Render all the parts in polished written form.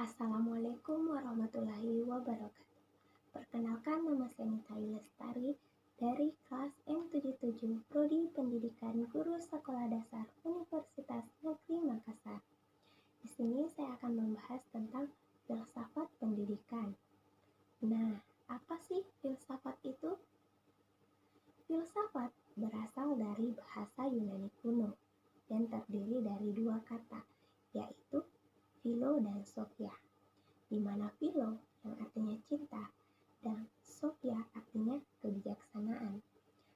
Assalamualaikum warahmatullahi wabarakatuh. Perkenalkan, nama saya Nita Lestari dari kelas M77 Prodi Pendidikan Guru Sekolah Dasar Universitas Negeri Makassar. Di sini saya akan membahas tentang filsafat pendidikan. Nah, apa sih filsafat itu? Filsafat berasal dari bahasa Yunani kuno dan terdiri dari dua kata, yaitu philo dan sophia, di mana philo yang artinya cinta dan sophia artinya kebijaksanaan.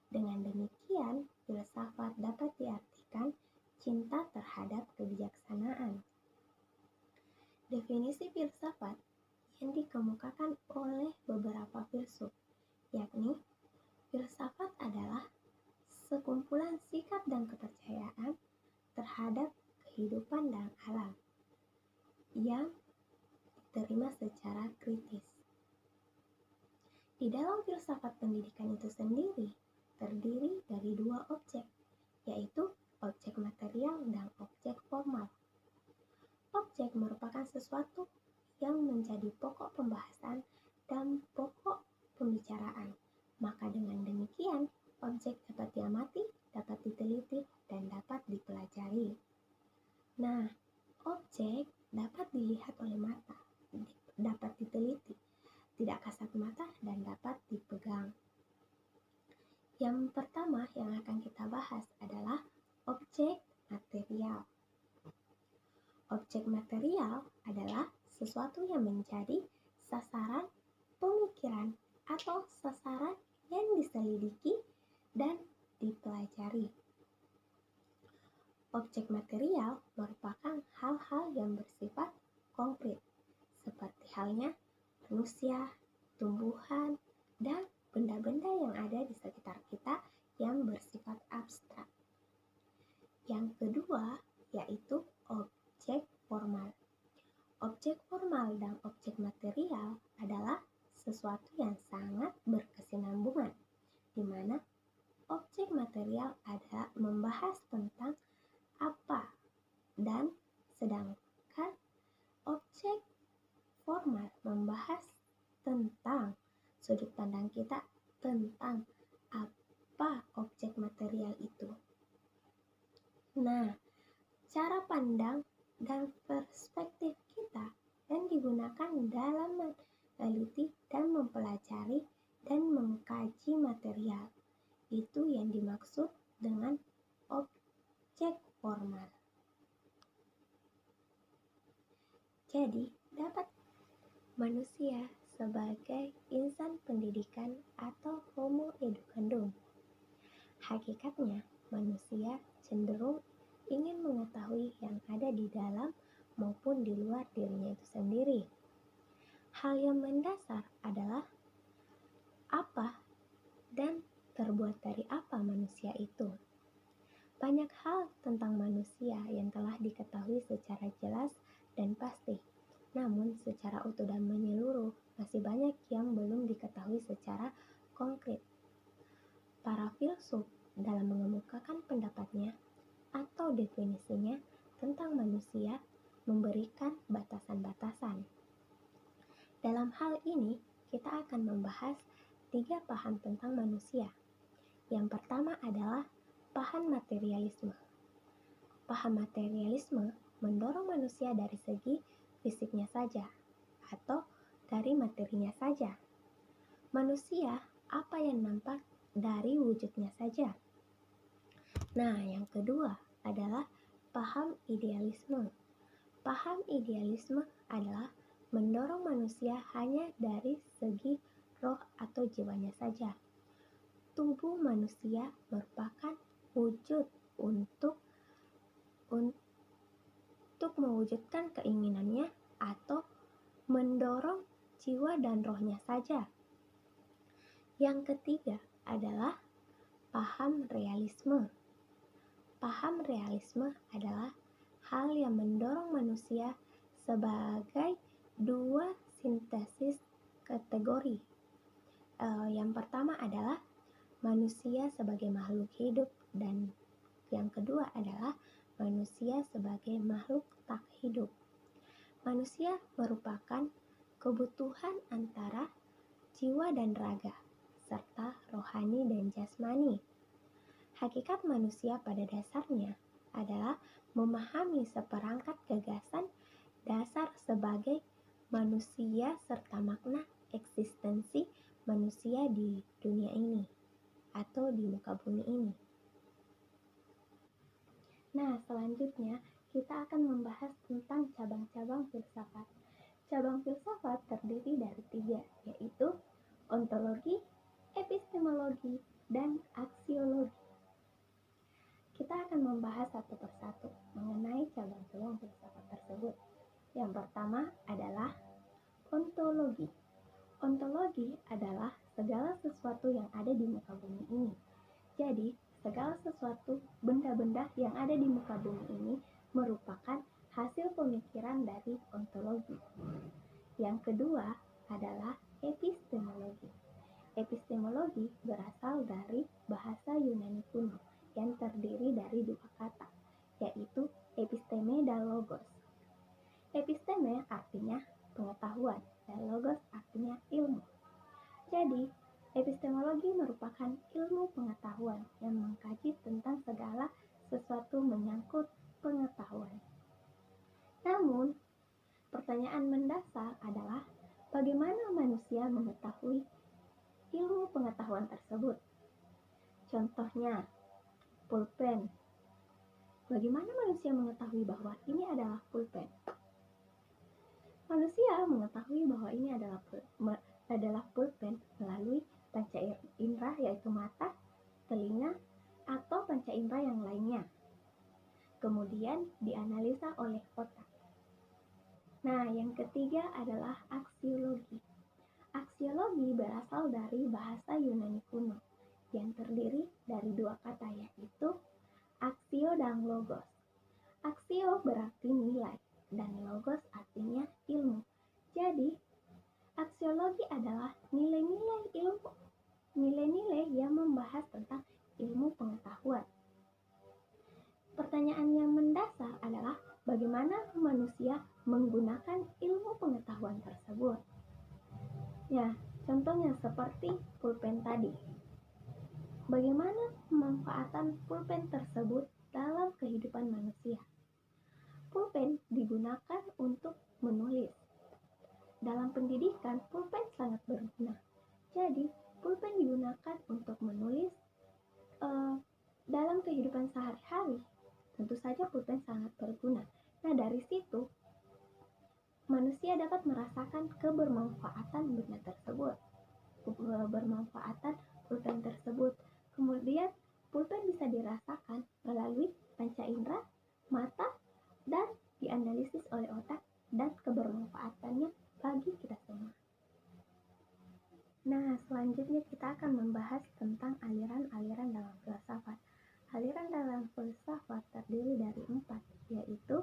Dengan demikian, filsafat dapat diartikan cinta terhadap kebijaksanaan. Definisi filsafat yang dikemukakan oleh beberapa filsuf, yakni filsafat adalah sekumpulan sikap dan kepercayaan terhadap kehidupan dan alam yang diterima secara kritis. Di dalam filsafat pendidikan itu sendiri terdiri dari dua objek, yaitu objek material dan objek formal. Objek merupakan sesuatu yang menjadi pokok pembahasan dan pokok pembicaraan. Maka dengan demikian, objek dapat diamati, dapat diteliti, dan dapat dipelajari. Nah, objek dapat dilihat oleh mata, dapat diteliti, tidak kasat mata, dan dapat dipegang. Yang pertama yang akan kita bahas adalah objek material. Objek material adalah sesuatu yang menjadi sasaran pemikiran atau sasaran yang diselidiki dan dipelajari. Objek material merupakan hal-hal yang bersifat konkret, seperti halnya manusia, tumbuhan, dan benda-benda yang ada di sekitar kita yang bersifat abstrak. Yang kedua yaitu objek formal. Objek formal dan objek material adalah sesuatu yang sangat berkesinambungan, di mana objek material ada membahas tentang apa, dan sedangkan objek formal membahas tentang sudut pandang kita tentang apa objek material itu. Nah, cara pandang dan perspektif kita yang digunakan dalam meneliti dan mempelajari dan mengkaji material itu yang dimaksud dengan objek formal. Jadi, dapat manusia sebagai insan pendidikan atau homo educandum. Hakikatnya, manusia cenderung ingin mengetahui yang ada di dalam maupun di luar dirinya itu sendiri. Hal yang mendasar adalah apa dan terbuat dari apa manusia itu. Banyak hal tentang manusia yang telah diketahui secara jelas dan pasti, namun secara utuh dan menyeluruh masih banyak yang belum diketahui secara konkret. Para filsuf dalam mengemukakan pendapatnya atau definisinya tentang manusia memberikan batasan-batasan. Dalam hal ini, kita akan membahas 3 paham tentang manusia. Yang pertama adalah paham materialisme. Paham materialisme mendorong manusia dari segi fisiknya saja atau dari materinya saja. Manusia apa yang nampak dari wujudnya saja. Nah, yang kedua adalah paham idealisme. Paham idealisme adalah mendorong manusia hanya dari segi roh atau jiwanya saja. Tubuh manusia merupakan wujud untuk mewujudkan keinginannya atau mendorong jiwa dan rohnya saja. Yang ketiga adalah paham realisme. Paham realisme adalah hal yang mendorong manusia sebagai dua sintesis kategori. Yang pertama adalah manusia sebagai makhluk hidup dan yang kedua adalah manusia sebagai makhluk tak hidup. Manusia merupakan kebutuhan antara jiwa dan raga, serta rohani dan jasmani. Hakikat manusia pada dasarnya adalah memahami seperangkat gagasan dasar sebagai manusia serta makna eksistensi manusia di dunia ini atau di muka bumi ini. Nah, selanjutnya kita akan membahas tentang cabang-cabang filsafat. Cabang filsafat terdiri dari 3, yaitu ontologi, epistemologi, dan aksiologi. Kita akan membahas satu persatu mengenai cabang-cabang filsafat tersebut. Yang pertama adalah ontologi. Ontologi adalah segala sesuatu yang ada di muka bumi ini. Jadi, segala sesuatu benda-benda yang ada di muka bumi ini merupakan hasil pemikiran dari ontologi. Yang kedua adalah epistemologi. Epistemologi berasal dari bahasa Yunani kuno yang terdiri dari 2 kata, yaitu episteme dan logos. Episteme artinya pengetahuan dan logos artinya ilmu. Jadi, epistemologi merupakan ilmu pengetahuan yang mengkaji tentang segala sesuatu menyangkut pengetahuan. Namun, pertanyaan mendasar adalah bagaimana manusia mengetahui ilmu pengetahuan tersebut? Contohnya, pulpen. Bagaimana manusia mengetahui bahwa ini adalah pulpen? Manusia mengetahui bahwa ini adalah pulpen melalui panca indera yaitu mata, telinga, atau panca indera yang lainnya. Kemudian dianalisa oleh otak. Nah, yang ketiga adalah aksiologi. Aksiologi berasal dari bahasa Yunani kuno yang terdiri dari 2 kata, yaitu aksio dan logos. Aksio berarti nilai dan logos artinya ilmu. Jadi, aksiologi adalah nilai-nilai ilmu, nilai-nilai yang membahas tentang ilmu pengetahuan. Pertanyaan yang mendasar adalah bagaimana manusia menggunakan ilmu pengetahuan tersebut. Ya, contohnya seperti pulpen tadi. Bagaimana pemanfaatan pulpen tersebut dalam kehidupan manusia? Pulpen digunakan untuk menulis. Dalam pendidikan, pulpen sangat berguna. Jadi, pulpen digunakan untuk menulis dalam kehidupan sehari-hari. Tentu saja pulpen sangat berguna. Nah, dari situ, manusia dapat merasakan kebermanfaatan benda tersebut, kebermanfaatan pulpen tersebut. Kemudian, pulpen bisa dirasakan melalui panca indera, mata, dan dianalisis oleh otak dan kebermanfaatannya bagi kita semua. Nah, selanjutnya kita akan membahas tentang aliran-aliran dalam filsafat. Aliran dalam filsafat terdiri dari 4, yaitu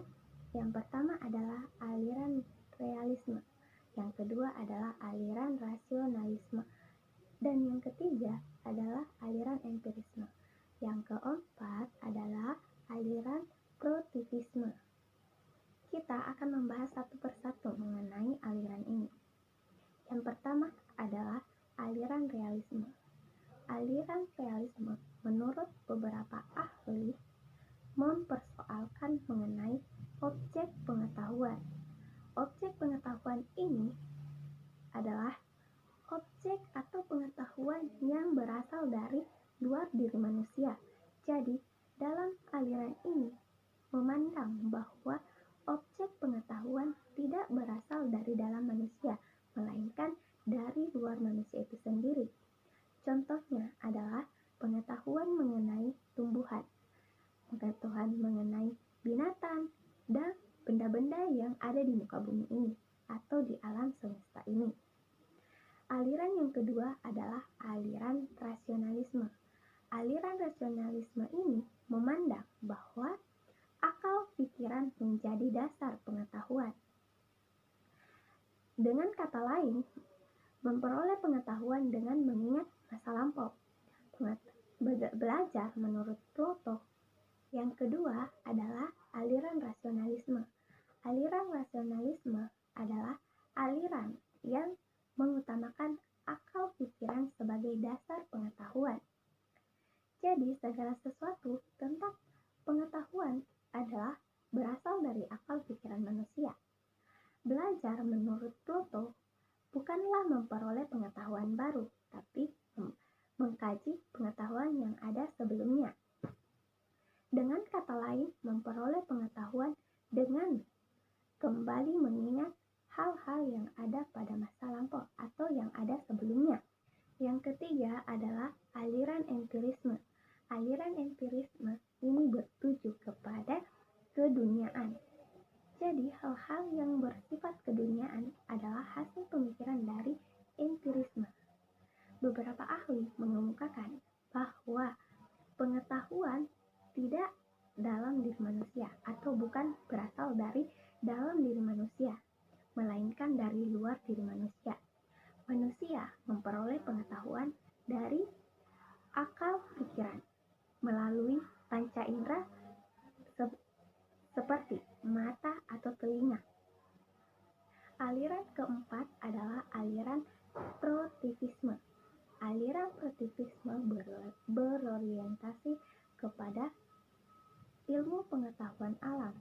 yang pertama adalah aliran realisme, yang kedua adalah aliran rasionalisme, dan yang ketiga adalah aliran empirisme. Yang keempat adalah aliran produktivisme. Kita akan membahas satu persatu mengenai aliran ini. Yang pertama adalah aliran realisme. Aliran realisme menurut beberapa ahli mempersoalkan mengenai objek pengetahuan. Objek pengetahuan ini adalah objek atau pengetahuan yang berasal dari luar diri manusia. Jadi, dalam aliran ini memandang bahwa objek pengetahuan tidak berasal dari dalam manusia, melainkan dari luar manusia itu sendiri. Contohnya adalah pengetahuan mengenai tumbuhan, pengetahuan mengenai binatang, dan benda-benda yang ada di muka bumi ini atau di alam semesta ini. Aliran yang kedua adalah aliran rasionalisme. Aliran rasionalisme ini memandang bahwa akal pikiran menjadi dasar pengetahuan. Dengan kata lain, memperoleh pengetahuan dengan mengingat masa lampau. Belajar menurut Plato. Yang kedua adalah aliran rasionalisme. Aliran rasionalisme adalah aliran yang mengutamakan akal pikiran sebagai dasar pengetahuan. Jadi, segala sesuatu tentang pengetahuan adalah berasal dari akal pikiran manusia. Belajar menurut Plato bukanlah memperoleh pengetahuan baru, tapi mengkaji pengetahuan yang ada sebelumnya. Dengan kata lain, memperoleh pengetahuan dengan kembali mengingat hal-hal yang ada pada masa lampau atau yang ada sebelumnya. Yang ketiga adalah aliran empirisme. Aliran empirisme ini bertuju kepada keduniaan. Jadi, hal-hal yang bersifat keduniaan adalah hasil pemikiran dari empirisme. Beberapa ahli mengemukakan bahwa pengetahuan tidak dalam diri manusia atau bukan berasal dari dalam diri manusia, melainkan dari luar diri manusia. Manusia memperoleh pengetahuan dari akal pikiran melalui panca indera seperti mata atau telinga. Aliran keempat adalah aliran protivisme. Aliran protivisme berorientasi kepada ilmu pengetahuan alam.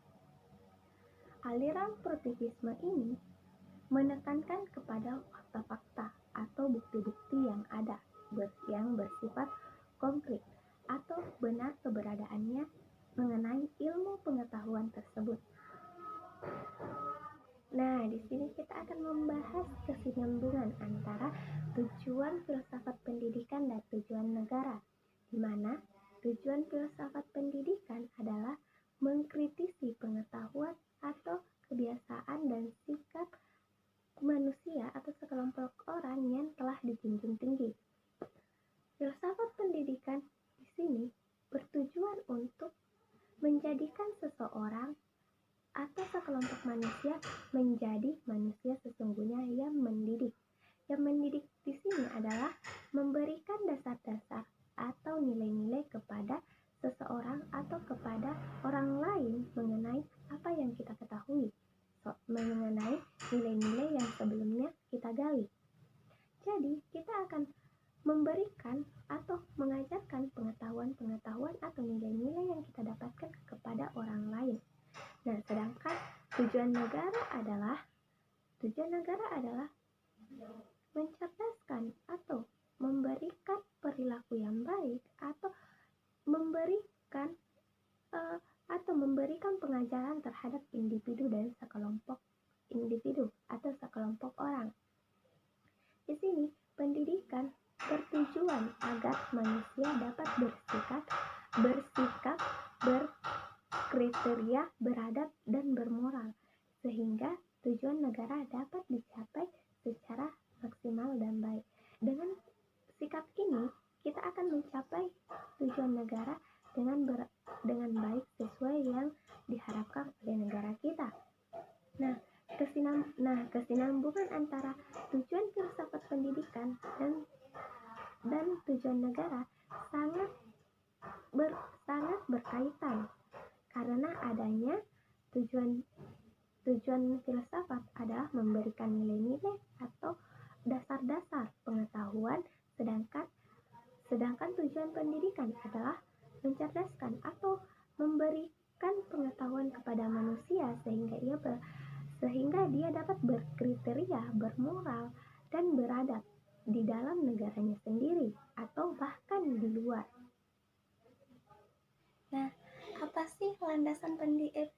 Aliran protivisme ini menekankan kepada fakta-fakta atau bukti-bukti yang ada, yang bersifat konkret atau benar keberadaannya mengenai ilmu pengetahuan tersebut. Nah, di sini kita akan membahas kesinambungan antara tujuan filsafat pendidikan dan tujuan negara, di mana tujuan filsafat pendidikan adalah mengkritisi pengetahuan atau kebiasaan dan sikap manusia atau sekelompok orang yang telah dijunjung tinggi. Filsafat pendidikan di sini bertujuan untuk menjadikan seseorang atau sekelompok manusia menjadi manusia sesungguhnya yang mendidik. Yang mendidik di sini adalah memberikan dasar-dasar atau nilai-nilai kepada seseorang atau kepada orang lain mengenai apa yang kita ketahui, mengenai nilai-nilai yang sebelumnya kita gali. Jadi, kita akan memberikan atau mengajarkan pengetahuan-pengetahuan atau nilai-nilai yang kita dapatkan kepada orang lain. Nah, sedangkan tujuan negara adalah mencerdaskan atau memberikan perilaku yang baik atau memberikan pengajaran terhadap individu dan sekelompok individu atau sekelompok orang. Di sini pendidikan bertujuan agar manusia dapat bersikap, berkriteria, beradab, dan bermoral, sehingga tujuan negara dapat dicapai secara maksimal dan baik. Dengan sikap ini, kita akan mencapai tujuan negara dengan baik sesuai yang diharapkan oleh negara kita. Nah, kesinambungan antara tujuan filsafat pendidikan dan tujuan negara sangat berkaitan, karena adanya tujuan filsafat adalah memberikan nilai-nilai atau dasar-dasar pengetahuan, sedangkan tujuan pendidikan adalah mencerdaskan atau memberikan pengetahuan kepada manusia sehingga dia dapat berkriteria, bermoral, dan beradab di dalam negaranya sendiri atau bahkan di luar. Nah, apa sih landasan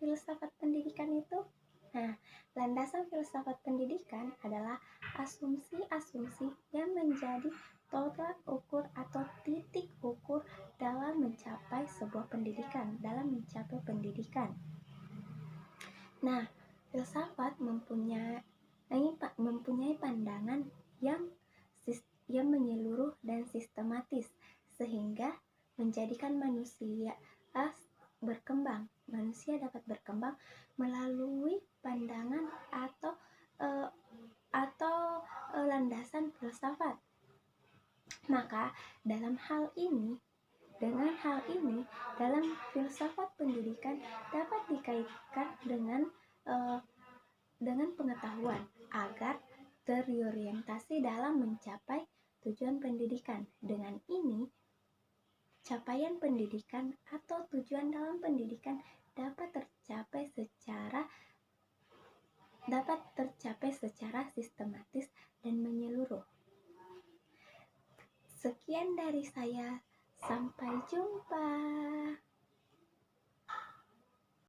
filsafat pendidikan itu? Nah, landasan filsafat pendidikan adalah asumsi-asumsi yang menjadi tolak ukur atau titik ukur dalam mencapai sebuah pendidikan, dalam mencapai pendidikan. Nah, filsafat mempunyai pandangan yang menyeluruh dan sistematis, sehingga menjadikan manusia berkembang. Manusia dapat berkembang melalui pandangan atau landasan filsafat. Maka dengan hal ini, dalam filsafat pendidikan dapat dikaitkan dengan eh, dengan pengetahuan agar terorientasi dalam mencapai tujuan pendidikan. Dengan ini, capaian pendidikan atau tujuan dalam pendidikan dapat tercapai secara sistematis dan menyeluruh. Sekian dari saya, sampai jumpa.